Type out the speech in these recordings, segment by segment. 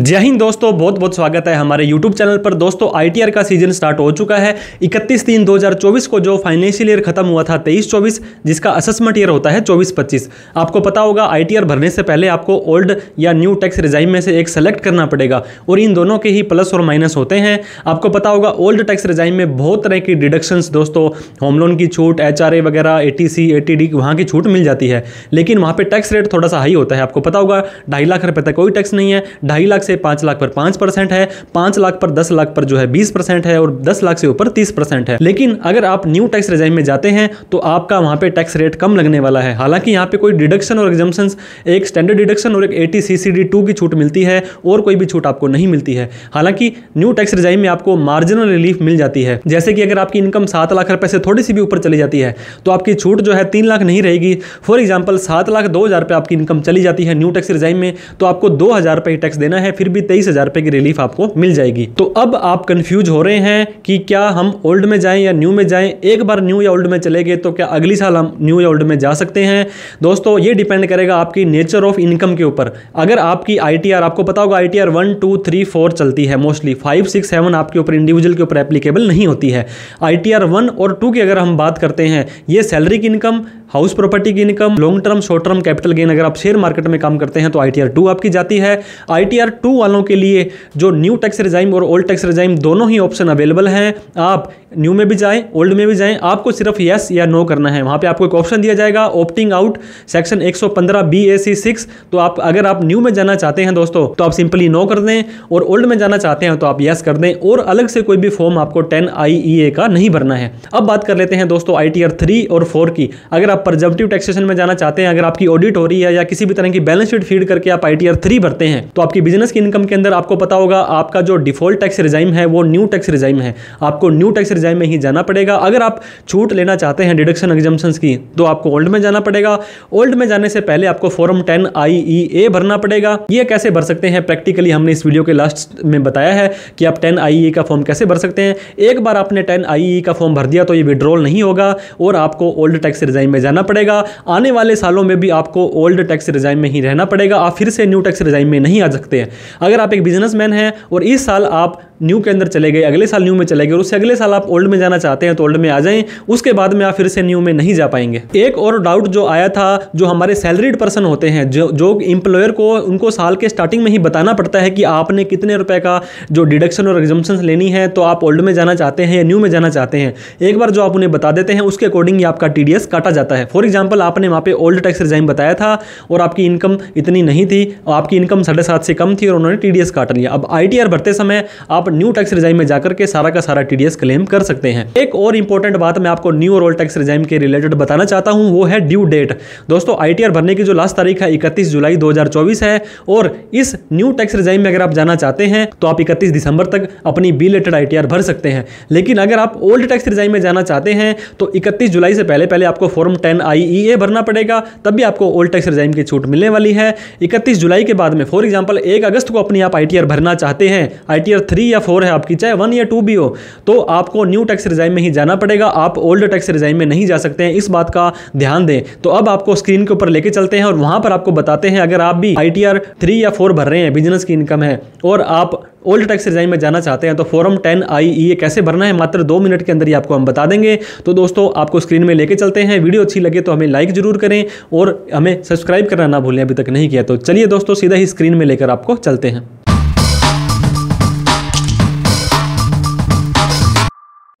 जय हिंद दोस्तों, बहुत बहुत स्वागत है हमारे YouTube चैनल पर। दोस्तों आईटीआर का सीजन स्टार्ट हो चुका है। 31/3/2024 को जो फाइनेंशियल ईयर खत्म हुआ था 23-24, जिसका असेसमेंट ईयर होता है 24-25। आपको पता होगा आईटीआर भरने से पहले आपको ओल्ड या न्यू टैक्स रिजाइम में से एक सेलेक्ट करना पड़ेगा और इन दोनों के ही प्लस और माइनस होते हैं। आपको पता होगा ओल्ड टैक्स रिजाइम में बहुत तरह की डिडक्शंस, दोस्तों होम लोन की छूट, एचआरए वगैरह, एटीसी, एटीडी, वहाँ की छूट मिल जाती है, लेकिन वहाँ पे टैक्स रेट थोड़ा सा हाई होता है। आपको पता होगा 2.5 लाख रुपए तक कोई टैक्स नहीं है, 2.5 लाख से 5 लाख पर 5% है, 5 लाख पर 10 लाख पर जो है 20% है और 10 लाख से ऊपर 30% है। लेकिन अगर आप न्यू टैक्स रिजाइम में जाते हैं तो आपका वहां पे टैक्स रेट कम लगने वाला है। हालांकि यहाँ पे कोई डिडक्शन और एग्जम्पशंस, एक स्टैंडर्ड डिडक्शन और एक ATCCD2 की छूट मिलती है और कोई भी छूट आपको नहीं मिलती है। हालांकि न्यू टैक्स रिजाइम में आपको मार्जिनल रिलीफ मिल जाती है, जैसे कि अगर आपकी इनकम 7 लाख रुपए से थोड़ी सी भी ऊपर चली जाती है तो आपकी छूट जो है 3 लाख नहीं रहेगी। फॉर एग्जाम्पल 7,02,000 रुपये आपकी इनकम चली जाती है न्यू टैक्स रिजाइम में, तो आपको 2,000 रुपये टैक्स देना है, फिर भी 23,000 रुपये की रिलीफ आपको मिल जाएगी। तो अब आप कंफ्यूज हो रहे हैं कि क्या हम ओल्ड में जाएं या न्यू में जाएं। एक बार न्यू या ओल्ड में चले गए तो क्या अगली साल हम न्यू या ओल्ड में जा सकते हैं? दोस्तों ये डिपेंड करेगा आपकी नेचर ऑफ इनकम के ऊपर। अगर आपकी आईटीआर, आपको पता होगा आईटीआर 1, 2, 3, 4 चलती है मोस्टली, 5, 6, 7 आपके ऊपर इंडिविजुअल के ऊपर एप्लीकेबल नहीं होती है। आईटीआर 1 और 2 की अगर हम बात करते हैं, ये सैलरी की इनकम, हाउस प्रॉपर्टी की income, long term, short term capital gain, अगर आप शेयर मार्केट में काम करते हैं तो आईटीआर 2 आपकी जाती है। आईटीआर 2 वालों के लिए जो न्यू टैक्स रिजाइम और ओल्ड टैक्स रिजाइम दोनों ही ऑप्शन अवेलेबल हैं। आप न्यू में भी जाएं, ओल्ड में भी जाएं, आपको सिर्फ यस या नो करना है। वहां पे आपको एक ऑप्शन दिया जाएगा ऑप्टिंग आउट, सेक्शन 115 BAC6। तो आप अगर आप न्यू में जाना चाहते हैं दोस्तों तो आप सिंपली नो कर दें, और ओल्ड में जाना चाहते हैं तो आप यस कर दें, और अलग से कोई भी फॉर्म आपको 10IEA का नहीं भरना है। अब बात कर लेते हैं दोस्तों आईटीआर 3 और 4 की। अगर आप प्रिजम्पटिव टैक्सेशन में जाना चाहते हैं, अगर आपकी ऑडिट हो रही है या किसी भी तरह की बैलेंस शीट फीड करके आप आईटीआर 3 भरते हैं, तो आपकी बिजनेस की इनकम के अंदर आपको पता होगा आपका जो डिफॉल्ट टैक्स रिजाइम है वो न्यू टैक्स रिजाइम है। आपको न्यू टैक्स रिजाइम में ही जाना पड़ेगा। अगर आप छूट लेना चाहते हैं डिडक्शन एग्जम्पशंस की तो आपको ओल्ड में जाना पड़ेगा। ओल्ड में जाने से पहले आपको फॉर्म 10IEA भरना पड़ेगा। ये कैसे भर सकते हैं प्रैक्टिकली हमने इस वीडियो के लास्ट में बताया है कि आप 10IEA का फॉर्म कैसे भर सकते हैं। एक बार आपने 10IEA का फॉर्म भर दिया तो ये विड्रॉल नहीं होगा और आपको ओल्ड टैक्स रिजाइम में जाना पड़ेगा। आने वाले सालों में भी आपको ओल्ड टैक्स रिजाइम में ही रहना पड़ेगा। आप फिर से न्यू टैक्स रिजाइम में नहीं आ सकते हैं। अगर आप एक बिजनेसमैन हैं और इस साल आप न्यू के अंदर चले गए, अगले साल न्यू में चले गए और उससे अगले साल आप ओल्ड में जाना चाहते हैं तो ओल्ड में आ जाएं, उसके बाद में आप फिर से न्यू में नहीं जा पाएंगे। एक और डाउट जो आया था, जो हमारे सैलरीड पर्सन होते हैं, जो एम्प्लॉयर को उनको साल के स्टार्टिंग में ही बताना पड़ता है कि आपने कितने रुपए का जो डिडक्शन और एग्जम्पशंस लेनी है, तो आप ओल्ड में जाना चाहते हैं या न्यू में जाना चाहते हैं। एक बार जो आप उन्हें बता देते हैं उसके अकॉर्डिंग ही आपका TDS काटा जाता है। फॉर एग्जाम्पल आपने वहाँ पे ओल्ड टैक्स रिजाइम बताया था और आपकी इनकम इतनी नहीं थी, आपकी इनकम 7.5 से कम थी और उन्होंने TDS काट लिया। अब आईटीआर भरते समय आप न्यू टैक्स रिजाइम में जाकर के सारा का सारा TDS क्लेम कर सकते हैं। एक और इंपॉर्टेंट बात मैं आपको न्यू और ओल्ड टैक्स रिजाइम के रिलेटेड बताना चाहता हूं, वो है ड्यू डेट। दोस्तों आईटीआर भरने की जो लास्ट तारीख है 31 जुलाई 2024 है, और इस न्यू टैक्स रिजाइम में अगर आप जाना चाहते हैं तो आप 31 दिसंबर तक अपनी बिलेटेड आईटीआर भर सकते हैं। लेकिन अगर आप ओल्ड टैक्स रिजाइम में जाना चाहते हैं तो 31 जुलाई से पहले पहले आपको फॉर्म 10IEA भरना पड़ेगा, तब भी आपको ओल्ड टैक्स रिजाइम की छूट मिलने वाली है। 31 जुलाई के बाद में फॉर एग्जांपल 1 अगस्त को अपनी आप आईटीआर भरना चाहते हैं, आईटीआर 3 या 4 है आपकी, चाहे 1 या 2 भी हो, तो आपको न्यू टैक्स रिजाइम में ही जाना पड़ेगा। आप ओल्ड टैक्स रिजाइम में नहीं जा सकते हैं, इस बात का ध्यान दें। तो अब आपको स्क्रीन के ऊपर लेके चलते हैं और वहां पर आपको बताते हैं, अगर आप भी आईटीआर 3 या 4 भर रहे हैं, बिजनेस की इनकम है और आप ओल्ड टैक्स रिजाइम में जाना चाहते हैं, तो फॉर्म 10IEA कैसे भरना है मात्र 2 मिनट के अंदर ही आपको हम बता देंगे। तो दोस्तों आपको स्क्रीन में लेके चलते हैं। वीडियो अच्छी लगे तो हमें लाइक जरूर करें और हमें सब्सक्राइब करना ना भूलें, अभी तक नहीं किया तो। चलिए दोस्तों सीधा ही स्क्रीन में लेकर आपको चलते हैं।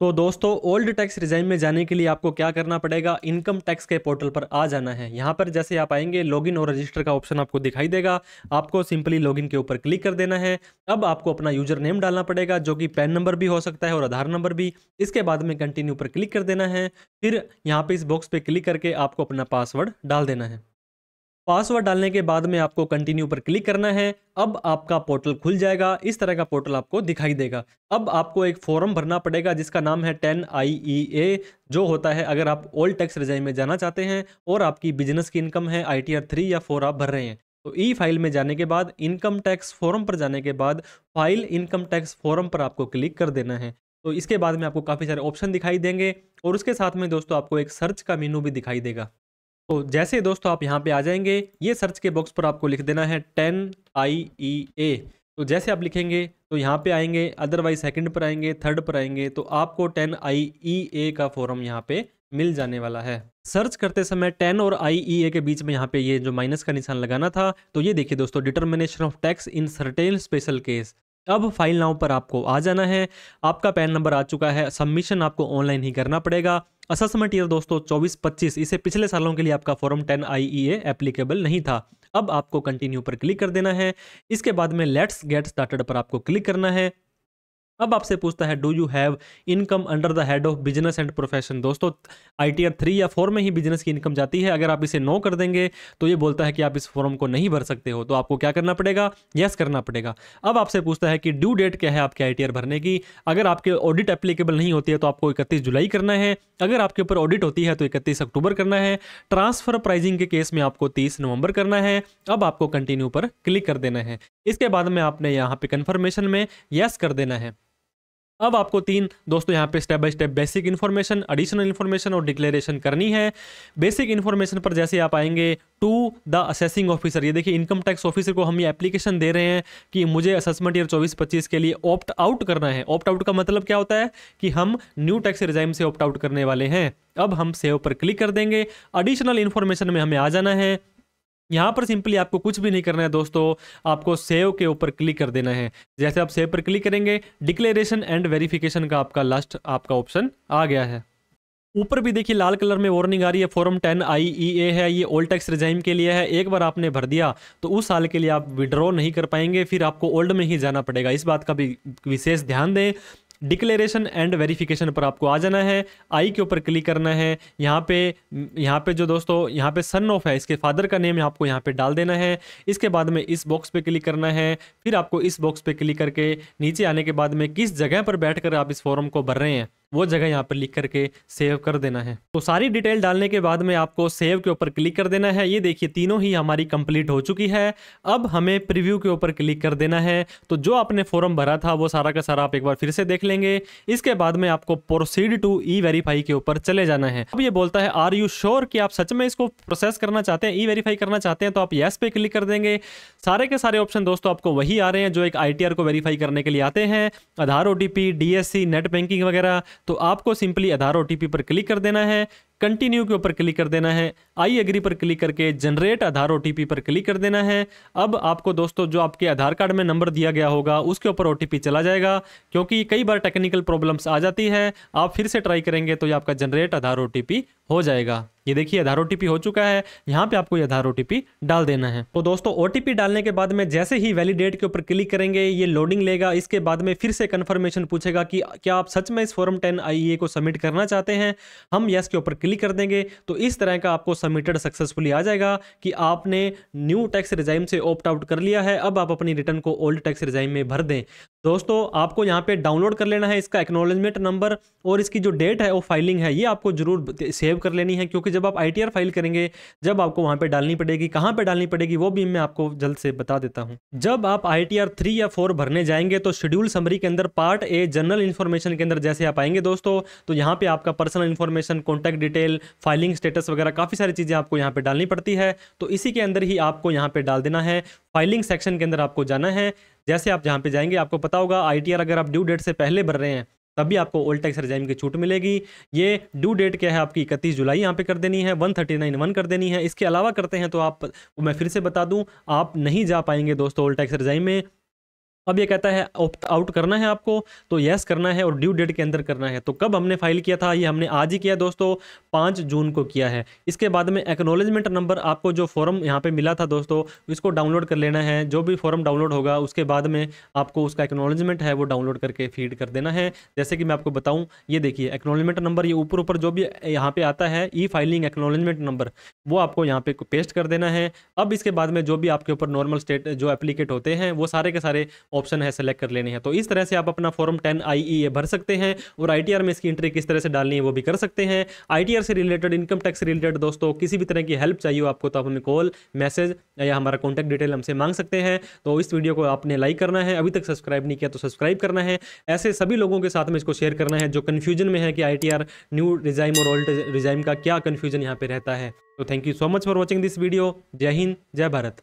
तो दोस्तों ओल्ड टैक्स रिजाइम में जाने के लिए आपको क्या करना पड़ेगा, इनकम टैक्स के पोर्टल पर आ जाना है। यहाँ पर जैसे आप आएंगे लॉगिन और रजिस्टर का ऑप्शन आपको दिखाई देगा, आपको सिंपली लॉगिन के ऊपर क्लिक कर देना है। अब आपको अपना यूजर नेम डालना पड़ेगा, जो कि पैन नंबर भी हो सकता है और आधार नंबर भी। इसके बाद में कंटिन्यू पर क्लिक कर देना है। फिर यहाँ पे इस बॉक्स पे क्लिक करके आपको अपना पासवर्ड डाल देना है। पासवर्ड डालने के बाद में आपको कंटिन्यू पर क्लिक करना है। अब आपका पोर्टल खुल जाएगा, इस तरह का पोर्टल आपको दिखाई देगा। अब आपको एक फॉर्म भरना पड़ेगा जिसका नाम है 10IEA, जो होता है अगर आप ओल्ड टैक्स रिजाइम में जाना चाहते हैं और आपकी बिजनेस की इनकम है आईटीआर 3 या 4 आप भर रहे हैं। तो ई फाइल में जाने के बाद इनकम टैक्स फॉर्म पर जाने के बाद फाइल इनकम टैक्स फॉर्म पर आपको क्लिक कर देना है। तो इसके बाद में आपको काफ़ी सारे ऑप्शन दिखाई देंगे और उसके साथ में दोस्तों आपको एक सर्च का मेनू भी दिखाई देगा। तो जैसे दोस्तों आप यहाँ पे आ जाएंगे, ये सर्च के बॉक्स पर आपको लिख देना है 10IEA। तो जैसे आप लिखेंगे तो यहाँ पे आएंगे, अदरवाइज सेकंड पर आएंगे, थर्ड पर आएंगे, तो आपको 10 IEA का फॉर्म यहाँ पे मिल जाने वाला है। सर्च करते समय 10 और IEA के बीच में यहाँ पे ये जो माइनस का निशान लगाना था, तो ये देखिए दोस्तों, determination of tax in certain special case. अब फाइल नाउ पर आपको आ जाना है, आपका पैन नंबर आ चुका है, सबमिशन आपको ऑनलाइन ही करना पड़ेगा। असेसमेंट ईयर दोस्तों 24-25, इसे पिछले सालों के लिए आपका फॉर्म 10 IEA एप्लीकेबल नहीं था। अब आपको कंटिन्यू पर क्लिक कर देना है। इसके बाद में लेट्स गेट स्टार्टेड पर आपको क्लिक करना है। अब आपसे पूछता है do you have income under the head of business and profession. दोस्तों ITR 3 या 4 में ही बिजनेस की इनकम जाती है। अगर आप इसे नो कर देंगे तो ये बोलता है कि आप इस फॉर्म को नहीं भर सकते हो, तो आपको क्या करना पड़ेगा, यस करना पड़ेगा। अब आपसे पूछता है कि ड्यू डेट क्या है आपके ITR भरने की। अगर आपके ऑडिट एप्लीकेबल नहीं होती है तो आपको 31 जुलाई करना है, अगर आपके ऊपर ऑडिट होती है तो 31 अक्टूबर करना है, ट्रांसफर प्राइजिंग के केस में आपको 30 नवंबर करना है। अब आपको कंटिन्यू पर क्लिक कर देना है। इसके बाद में आपने यहाँ पे कंफर्मेशन में यस कर देना है। अब आपको 3 दोस्तों यहाँ पे step by step basic information, additional information और डिक्लेरेशन करनी है। बेसिक इन्फॉर्मेशन पर जैसे आप आएंगे टू द असेसिंग ऑफिसर, ये देखिए इनकम टैक्स ऑफिसर को हम ये एप्लीकेशन दे रहे हैं कि मुझे असेसमेंट ईयर 24-25 के लिए ऑप्ट आउट करना है। ऑप्ट आउट का मतलब क्या होता है कि हम न्यू टैक्स रिजाइम से ऑप्ट आउट करने वाले हैं। अब हम सेव पर क्लिक कर देंगे। एडिशनल इन्फॉर्मेशन में हमें आ जाना है। यहाँ पर सिंपली आपको कुछ भी नहीं करना है दोस्तों, आपको सेव के ऊपर क्लिक कर देना है। जैसे आप सेव पर क्लिक करेंगे, डिक्लेरेशन एंड वेरिफिकेशन का आपका लास्ट आपका ऑप्शन आ गया है। ऊपर भी देखिए लाल कलर में वार्निंग आ रही है, फॉर्म 10 IEA है, ये ओल्ड टैक्स रिजाइम के लिए है। एक बार आपने भर दिया तो उस साल के लिए आप विड्रॉ नहीं कर पाएंगे, फिर आपको ओल्ड में ही जाना पड़ेगा। इस बात का भी विशेष ध्यान दें। डिक्लेरेशन एंड वेरिफिकेशन पर आपको आ जाना है, आई के ऊपर क्लिक करना है। यहाँ पे जो दोस्तों यहाँ पे सन ऑफ है, इसके फादर का नेम आपको यहाँ पे डाल देना है। इसके बाद में इस बॉक्स पे क्लिक करना है। फिर आपको इस बॉक्स पे क्लिक करके नीचे आने के बाद में किस जगह पर बैठकर आप इस फॉर्म को भर रहे हैं वो जगह यहाँ पर लिख करके सेव कर देना है। तो सारी डिटेल डालने के बाद में आपको सेव के ऊपर क्लिक कर देना है। ये देखिए तीनों ही हमारी कंप्लीट हो चुकी है। अब हमें प्रीव्यू के ऊपर क्लिक कर देना है। तो जो आपने फॉर्म भरा था वो सारा का सारा आप एक बार फिर से देख लेंगे। इसके बाद में आपको प्रोसीड टू E-वेरीफाई के ऊपर चले जाना है। अब ये बोलता है आर यू श्योर कि आप सच में इसको प्रोसेस करना चाहते हैं, E-वेरीफाई करना चाहते हैं, तो आप यस पे क्लिक कर देंगे। सारे के सारे ऑप्शन दोस्तों आपको वही आ रहे हैं जो एक ITR को वेरीफाई करने के लिए आते हैं, आधार OTP, DSC, नेट बैंकिंग वगैरह। तो आपको सिंपली आधार OTP पर क्लिक कर देना है, कंटिन्यू के ऊपर क्लिक कर देना है, आई एग्री पर क्लिक करके जनरेट आधार OTP पर क्लिक कर देना है। अब आपको दोस्तों जो आपके आधार कार्ड में नंबर दिया गया होगा उसके ऊपर OTP चला जाएगा, क्योंकि कई बार टेक्निकल प्रॉब्लम्स आ जाती है। आप फिर से ट्राई करेंगे तो ये आपका जनरेट आधार OTP हो जाएगा। ये देखिए आधार OTP हो चुका है। यहाँ पे आपको ये आधार OTP डाल देना है। तो दोस्तों OTP डालने के बाद में जैसे ही वैलिडेट के ऊपर क्लिक करेंगे ये लोडिंग लेगा। इसके बाद में फिर से कंफर्मेशन पूछेगा कि क्या आप सच में इस फॉर्म 10 IEA को सबमिट करना चाहते हैं। हम यस के ऊपर क्लिक कर देंगे तो इस तरह का आपको सबमिटेड सक्सेसफुली आ जाएगा कि आपने न्यू टैक्स रिजाइम से ऑप्ट आउट कर लिया है। अब आप अपनी रिटर्न को ओल्ड टैक्स रिजाइम में भर दें। दोस्तों आपको यहाँ पे डाउनलोड कर लेना है इसका एक्नॉलेजमेंट नंबर और इसकी जो डेट है वो फाइलिंग है ये आपको जरूर सेव कर लेनी है, क्योंकि जब आप ITR फाइल करेंगे जब आपको वहाँ पे डालनी पड़ेगी, कहाँ पे डालनी पड़ेगी वो भी मैं आपको जल्द से बता देता हूँ। जब आप ITR 3 या 4 भरने जाएंगे तो शेड्यूल समरी के अंदर पार्ट ए जनरल इन्फॉर्मेशन के अंदर जैसे आप आएंगे दोस्तों तो यहाँ पे आपका personal information, contact detail, filing status वगैरह काफ़ी सारी चीज़ें आपको यहाँ पे डालनी पड़ती है। तो इसी के अंदर ही आपको यहाँ पे डाल देना है। फाइलिंग सेक्शन के अंदर आपको जाना है। जैसे आप जहाँ पे जाएंगे आपको पता होगा ITR अगर आप ड्यू डेट से पहले भर रहे हैं तभी आपको ओल्ड टैक्स रिजाइम की छूट मिलेगी। ये ड्यू डेट क्या है आपकी 31 जुलाई यहाँ पे कर देनी है, 139(1) कर देनी है। इसके अलावा करते हैं तो आप, मैं फिर से बता दूं, आप नहीं जा पाएंगे दोस्तों ओल्ड टैक्स रिजाइम में। अब ये कहता है ऑप्ट आउट करना है आपको, तो यस करना है और ड्यू डेट के अंदर करना है। तो कब हमने फाइल किया था, ये हमने आज ही किया दोस्तों, 5 जून को किया है। इसके बाद में एक्नॉलेजमेंट नंबर, आपको जो फॉर्म यहाँ पे मिला था दोस्तों इसको डाउनलोड कर लेना है। जो भी फॉर्म डाउनलोड होगा उसके बाद में आपको उसका एक्नॉलेजमेंट है वो डाउनलोड करके फीड कर देना है। जैसे कि मैं आपको बताऊँ, ये देखिए एक्नॉलेजमेंट नंबर, ये ऊपर जो भी यहाँ पे आता है E-फाइलिंग एक्नॉलेजमेंट नंबर, वो आपको यहाँ पे पेस्ट कर देना है। अब इसके बाद में जो भी आपके ऊपर नॉर्मल स्टेट जो एप्लीकेट होते हैं वो सारे के सारे ऑप्शन है सेलेक्ट कर लेने हैं। तो इस तरह से आप अपना फॉर्म 10 IEA भर सकते हैं और ITR में इसकी एंट्री किस तरह से डालनी है वो भी कर सकते हैं। ITR से रिलेटेड, इनकम टैक्स से रिलेटेड दोस्तों किसी भी तरह की हेल्प चाहिए हो आपको तो आप हमें कॉल, मैसेज या हमारा कॉन्टैक्ट डिटेल हमसे मांग सकते हैं। तो इस वीडियो को आपने लाइक करना है, अभी तक सब्सक्राइब नहीं किया तो सब्सक्राइब करना है। ऐसे सभी लोगों के साथ में इसको शेयर करना है जो कन्फ्यूजन में है कि ITR न्यू रिजाइम और ओल्ड रिजाइम का क्या कन्फ्यूजन यहाँ पे रहता है। तो thank you so much for watching this video. जय हिंद, जय भारत।